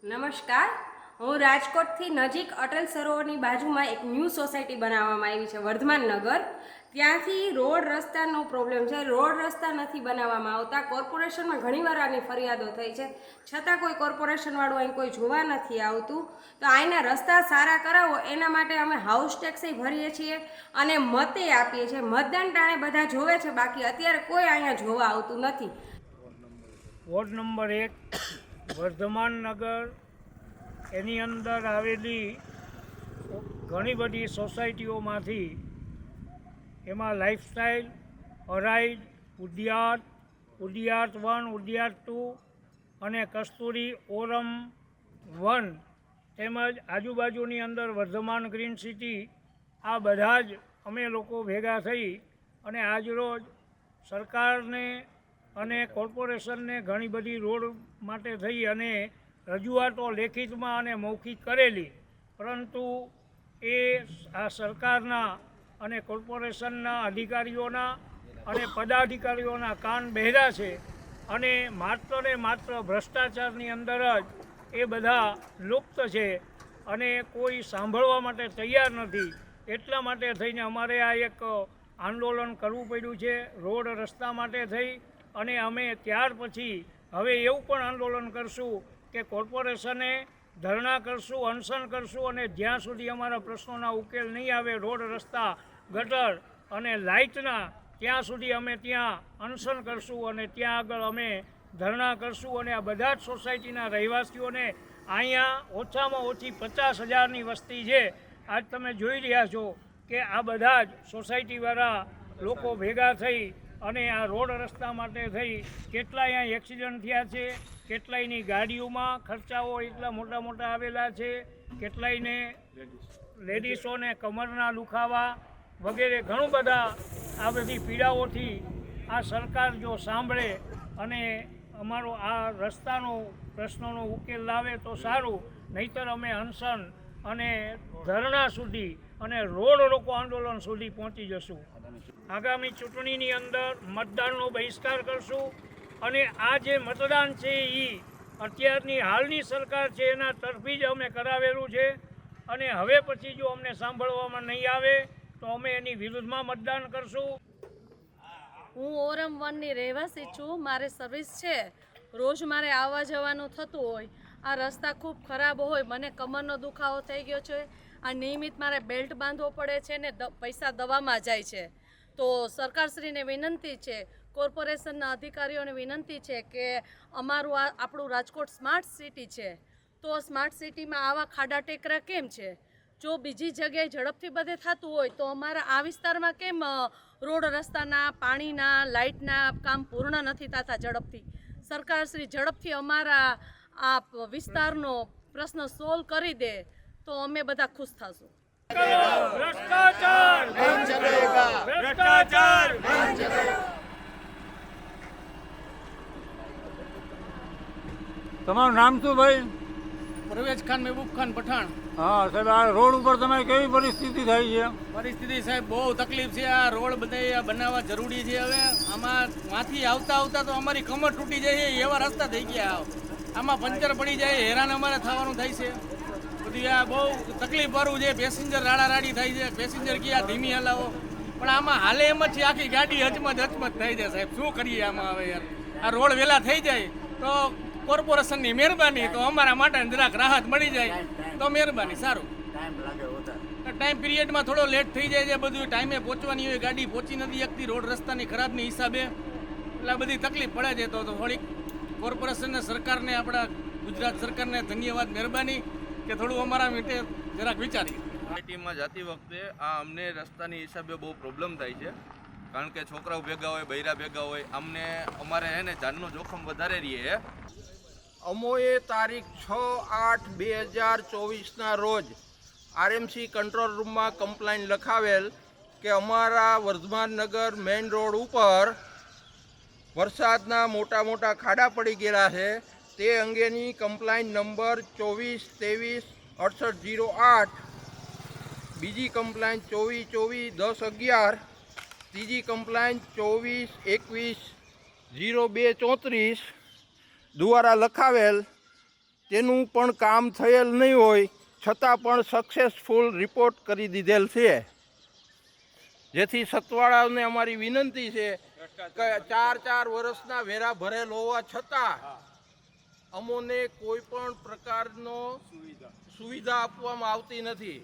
નમસ્કાર, હું રાજકોટથી નજીક અટલ સરોવરની બાજુમાં એક ન્યૂ સોસાયટી બનાવવામાં આવી છે વર્ધમાન નગર. ત્યાંથી રોડ રસ્તાનો પ્રોબ્લેમ છે. રોડ રસ્તા નથી બનાવવામાં આવતા. કોર્પોરેશનમાં ઘણીવાર આની ફરિયાદો થઈ છે, છતાં કોઈ કોર્પોરેશનવાળું અહીં કોઈ જોવા નથી આવતું. તો અહીંના રસ્તા સારા કરાવો એના માટે અમે હાઉસ ટેક્સ ભરીએ છીએ અને મતે આપીએ છીએ. મતદાન ટાણે બધા જોવે છે, બાકી અત્યારે કોઈ અહીંયા જોવા આવતું નથી. વોર્ડ નંબર 1 વર્ધમાન નગર, એની અંદર આવેલી ઘણી બધી સોસાયટીઓમાંથી એમાં લાઈફસ્ટાઈલ, અરાઈડ, ઉડિયાત, ઉડિયાત 1, ઉડિયાત 2 અને કસ્તુરી ઓરમ 1 તેમજ આજુબાજુની અંદર વર્ધમાન ગ્રીન સિટી, આ બધા જ અમે લોકો ભેગા થઈ અને આજરોજ સરકારને અને કોર્પોરેશનને ઘણી બધી રોડ માટે થઈ અને રજૂઆતો લેખિતમાં અને મૌખિક કરેલી, પરંતુ એ આ સરકારના અને કોર્પોરેશનના અધિકારીઓના અને પદાધિકારીઓના કાન બહેરા છે અને માત્ર ને માત્ર ભ્રષ્ટાચારની અંદર જ એ બધા લુપ્ત છે અને કોઈ સાંભળવા માટે તૈયાર નથી. એટલા માટે થઈને અમારે આ એક આંદોલન કરવું પડ્યું છે રોડ રસ્તા માટે થઈ. અને અમે ત્યાર પછી હવે એવું પણ આંદોલન કરશું કે કોર્પોરેશને ધરણા કરશું, અનશન કરશું અને જ્યાં સુધી અમારા પ્રશ્નોના ઉકેલ નહીં આવે, રોડ રસ્તા, ગટર અને લાઇટના, ત્યાં સુધી અમે ત્યાં અનશન કરશું અને ત્યાં આગળ અમે ધરણા કરશું. અને આ બધા જ સોસાયટીના રહેવાસીઓને, અહીંયા ઓછામાં ઓછી 50,000ની વસ્તી છે. આજ તમે જોઈ રહ્યા છો કે આ બધા જ સોસાયટીવાળા લોકો ભેગા થઈ અને આ રોડ રસ્તા માટે થઈ કેટલાય અહીંયા એક્સિડન્ટ થયા છે, કેટલાયની ગાડીઓમાં ખર્ચાઓ એટલા મોટા મોટા આવેલા છે, કેટલાયને લેડીસોને કમરના દુખાવા વગેરે ઘણું બધા આ બધી પીડાઓથી આ સરકાર જો સાંભળે અને અમારો આ રસ્તાનો પ્રશ્નોનો ઉકેલ લાવે તો સારું, નહીંતર અમે અનશન અને ધરણા સુધી અને રોડ રોકો આંદોલન સુધી પહોંચી જશું. આગામી ચૂંટણીની અંદર મતદાનનો બહિષ્કાર કરશું અને આ જે મતદાન છે એ અત્યારની હાલની સરકાર છે એના તરફી જ અમે કરાવેલું છે અને હવે પછી જો અમને સાંભળવામાં નહીં આવે તો અમે એની વિરુદ્ધમાં મતદાન કરશું. હું ઓરમ 1ની રહેવાસી છું. મારે સર્વિસ છે, રોજ મારે આવવા જવાનું થતું હોય. આ રસ્તા ખૂબ ખરાબ હોય, મને કમરનો દુખાવો થઈ ગયો છે. આ નિયમિત મારે બેલ્ટ બાંધવો પડે છે ને પૈસા દવામાં જાય છે. તો સરકારશ્રીને વિનંતી છે, કોર્પોરેશનના અધિકારીઓને વિનંતી છે કે અમારું આપણું રાજકોટ સ્માર્ટ સિટી છે, તો સ્માર્ટ સિટીમાં આવા ખાડા ટેકરા કેમ છે? જો બીજી જગ્યાએ ઝડપથી બધે થતું હોય તો અમારા આ વિસ્તારમાં કેમ રોડ રસ્તાના, પાણીના, લાઇટના કામ પૂર્ણ નથી થતા ઝડપથી? સરકારશ્રી ઝડપથી અમારા આ વિસ્તારનો પ્રશ્ન સોલ્વ કરી દે તો અમે બધા ખુશ થશું. ભ્રષ્ટાચાર બંધ કરેગા, ભ્રષ્ટાચાર બંધ કરેગા. તમારું નામ શું ભાઈ? પરવેજ ખાન, મહેબૂબ ખાન, પઠાણ. હા સાહેબ, આ રોડ ઉપર તમે કેવી પરિસ્થિતિ થઈ છે? પરિસ્થિતિ સાહેબ બહુ તકલીફ છે. આ રોડ બધા બનાવવા જરૂરી છે. હવે આમાં માંથી આવતા આવતા તો અમારી કમર તૂટી જાય એવા રસ્તા થઈ ગયા. આમાં પંચર પડી જાય, હેરાન અમારે થવાનું થાય છે. બધી આ બહુ તકલીફ વાળું છે. પેસેન્જર રાડારાડી થાય છે, પેસેન્જર કે ધીમી હલાવો, પણ આમાં હાલે એમ જ છે આખી ગાડી હચમત થઈ જાય. સાહેબ શું કરીએ આમાં? હવે યાર આ રોડ વહેલા થઈ જાય તો કોર્પોરેશનની મહેરબાની, તો અમારા માટે જરાક રાહત મળી જાય તો મહેરબાની. સારું, ટાઈમ પિરિયડમાં થોડો લેટ થઈ જાય છે. બધું ટાઈમે પહોંચવાની હોય, ગાડી પહોંચી નથી શકતી રોડ રસ્તાની ખરાબની હિસાબે, એટલે બધી તકલીફ પડે છે. તો થોડીક કોર્પોરેશનને, સરકારને, આપણા ગુજરાત સરકારને ધન્યવાદ, મહેરબાની કે થોડું અમારા માટે જરાક વિચારીએ. સોસાયટીમાં જતી વખતે આ અમને રસ્તાની હિસાબે બહુ પ્રોબ્લેમ થાય છે, કારણ કે છોકરાઓ ભેગા હોય, બૈરા ભેગા હોય, અમારે હે ને જાનનું જોખમ વધારે રહે. અમોએ તારીખ 6/8/2024ના રોજ આરએમસી કંટ્રોલ રૂમમાં કમ્પ્લેન લખાવેલ કે અમારા વર્ધમાન નગર મેઇન રોડ ઉપર વરસાદના મોટા મોટા ખાડા પડી ગયેલા છે. તે અંગેની કમ્પ્લેન નંબર 24-23-6808, બીજી કમ્પ્લેન 24-24-10-11, ત્રીજી કમ્પ્લેન 24-21-02-34 દ્વારા લખાવેલ તેનું પણ કામ થયેલ નહીં હોય છતાં પણ સક્સેસફુલ રિપોર્ટ કરી દીધેલ છે, જેથી સતવાળાઓને અમારી વિનંતી છે કે 4 વર્ષના વેરા ભરેલ હોવા છતાં અમોને કોઈ પણ પ્રકારનો સુવિધા આપવામાં આવતી નથી.